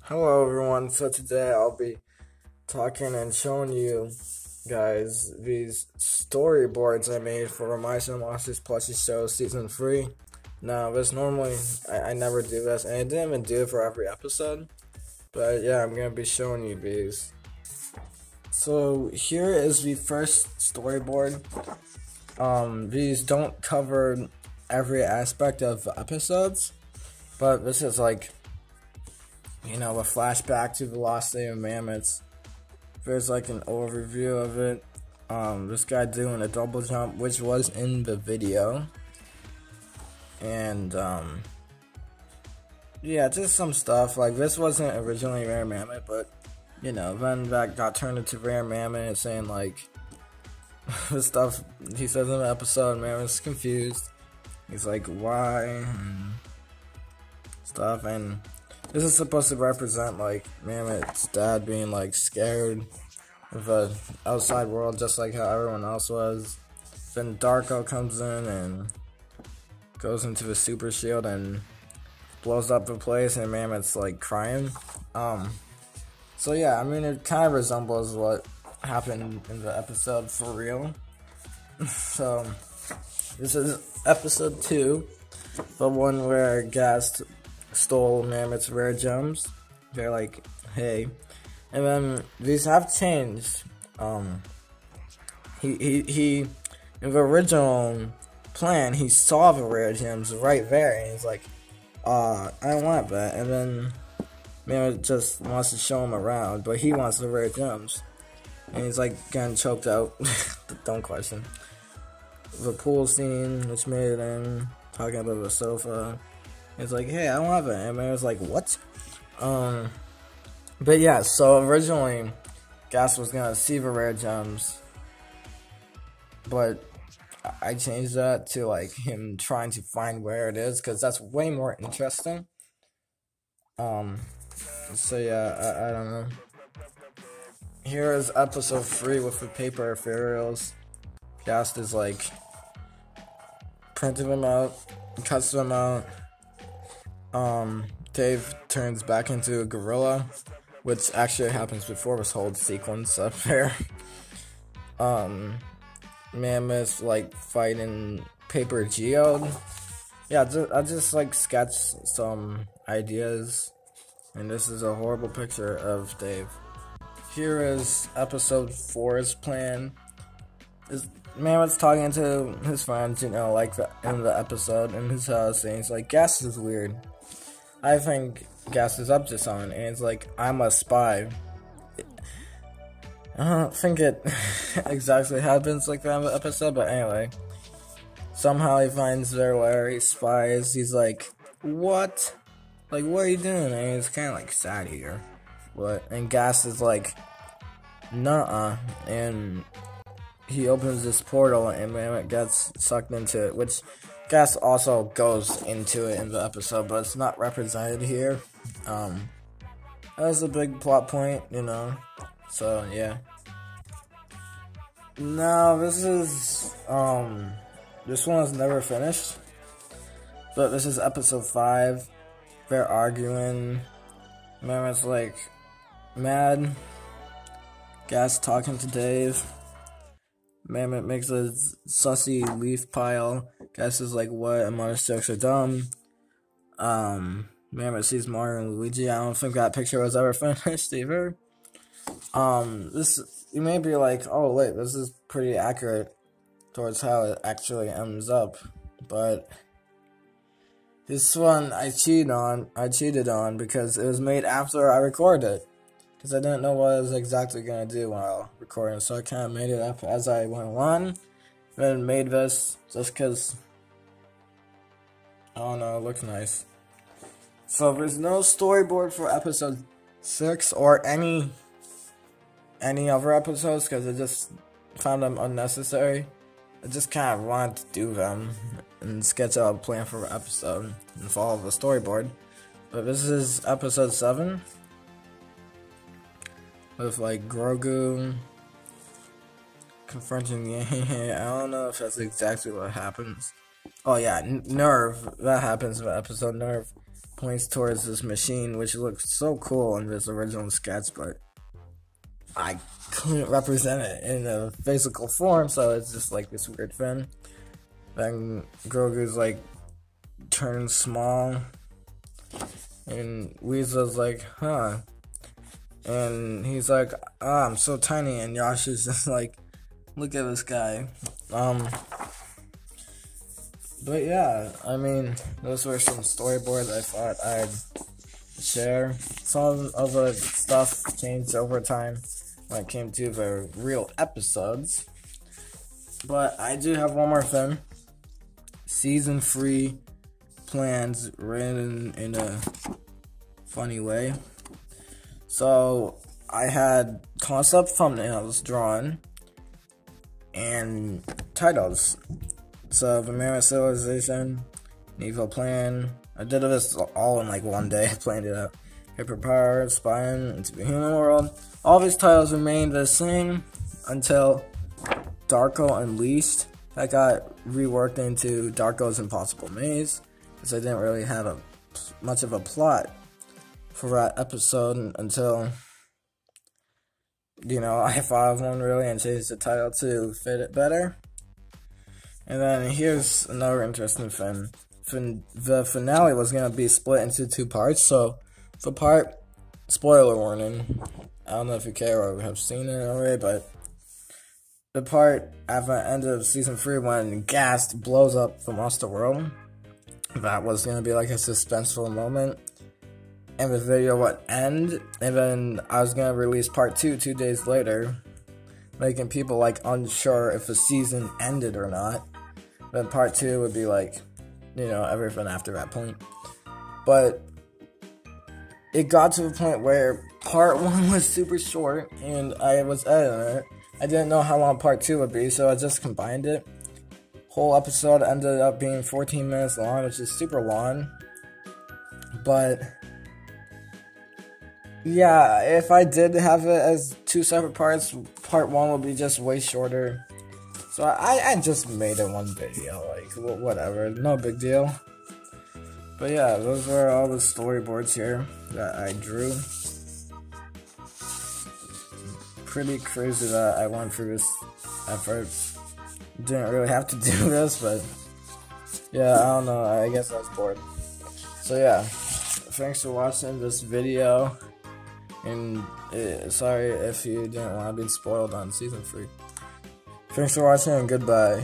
Hello everyone, so today I'll be talking and showing you guys these storyboards I made for MSM Plushie Show Season 3. Now this normally, I never do this, and I didn't even do it for every episode, but yeah, I'm going to be showing you these. So here is the first storyboard. These don't cover every aspect of the episodes, but this is like, you know, a flashback to the Lost Day of Mammoths. There's like an overview of it. This guy doing a double jump, which was in the video. And, yeah, just some stuff. Like, this wasn't originally Rare Mammoth, but, you know, then that got turned into Rare Mammoth, saying, like, the stuff he says in the episode, Mammoth's confused. He's like, why? And stuff, and this is supposed to represent, like, Mammoth's dad being, like, scared of the outside world, just like how everyone else was. Then Darko comes in and goes into the super shield and blows up the place, and Mammoth's, like, crying. So yeah, I mean, it kind of resembles what happened in the episode for real. So, this is episode 2, the one where Gast stole Mammoth's rare gems. They're like, hey. And then these have changed. He in the original plan, he saw the rare gems right there, and he's like, I want that. And then Mammoth just wants to show him around, but he wants the rare gems. And he's like getting choked out. Don't question. The pool scene, which made it in, talking about the sofa. It's like, hey, I don't have it. And I was like, what? But yeah, so originally, Gas was gonna see the rare gems, but I changed that to, like, him trying to find where it is, because that's way more interesting. So yeah, I don't know. Here is episode 3 with the paper ethereals. Gas is, like, printing them out, cuts them out. Dave turns back into a gorilla, which actually happens before this whole sequence up there. Mammoth, like, fighting Paper Geode. Yeah, I just like sketched some ideas, and this is a horrible picture of Dave. Here is episode 4's plan. Mammoth's talking to his friends, you know, like in the episode in his house, and he's like, Gas is weird. I think Gas is up to something, and it's like, I'm a spy. I don't think it exactly happens like that in the episode, but anyway. Somehow he finds their lair, he spies, he's like, what? Like, what are you doing? And he's kind of like sad here. And Gas is like, nuh-uh, and he opens this portal, and Mammoth gets sucked into it, which Gas also goes into it in the episode, but it's not represented here. That was a big plot point, you know. So yeah. Now this is this one is never finished, but this is episode 5. They're arguing. Mammoth's like mad. Gas talking to Dave. Mammoth makes a sussy leaf pile. Gas is like, what? And Mario's jokes are dumb. Mammoth sees Mario and Luigi. I don't think that picture was ever finished either. You may be like, oh wait, this is pretty accurate towards how it actually ends up. But this one I cheated on because it was made after I recorded it. Because I didn't know what I was exactly going to do while recording, so I kind of made it up as I went along. Then made this just because, I don't know, it looks nice. So there's no storyboard for episode 6 or any other episodes, because I just found them unnecessary. I just kind of wanted to do them and sketch out a plan for the episode and follow the storyboard. But this is episode 7. With, like, Grogu confronting Yang. I don't know if that's exactly what happens. Oh yeah, Nerve. That happens in the episode. Nerve points towards this machine, which looks so cool in this original sketch, but I couldn't represent it in a physical form, so it's just like this weird fin. Then Grogu's like turns small, and Weasel's like, huh? And he's like, I'm so tiny, and Yosh is just like, look at this guy. But yeah, I mean, those were some storyboards I thought I'd share. Some of the stuff changed over time when it came to the real episodes. But I do have one more thing. Season 3 plans written in a funny way. So I had concept thumbnails drawn and titles. So the Mammoth Civilization, Evil Plan. I did this all in like one day. I planned it out. Paper Power, Spying into the Human World. All these titles remained the same until Darko Unleashed. That got reworked into Darko's Impossible Maze, because I didn't really have much of a plot for that episode until, I thought of one really and changed the title to fit it better. And then here's another interesting thing. The finale was going to be split into 2 parts, so the part, spoiler warning, I don't know if you care or have seen it already, but the part at the end of season 3 when Gast blows up the monster world, that was going to be like a suspenseful moment, and the video would end, and then I was going to release part 2 2 days later, making people like unsure if the season ended or not. Then part 2 would be like, everything after that point. But it got to the point where part 1 was super short, and I was editing it. I didn't know how long part 2 would be, so I just combined it. Whole episode ended up being 14 minutes long, which is super long. But yeah, if I did have it as 2 separate parts, part 1 would be just way shorter. So I just made it one video, like, whatever, no big deal. But yeah, those were all the storyboards here that I drew. Pretty crazy that I went through this effort. Didn't really have to do this, but yeah, I don't know, I guess I was bored. So yeah, thanks for watching this video, and sorry if you didn't want to be spoiled on season 3. Thanks for watching, and goodbye.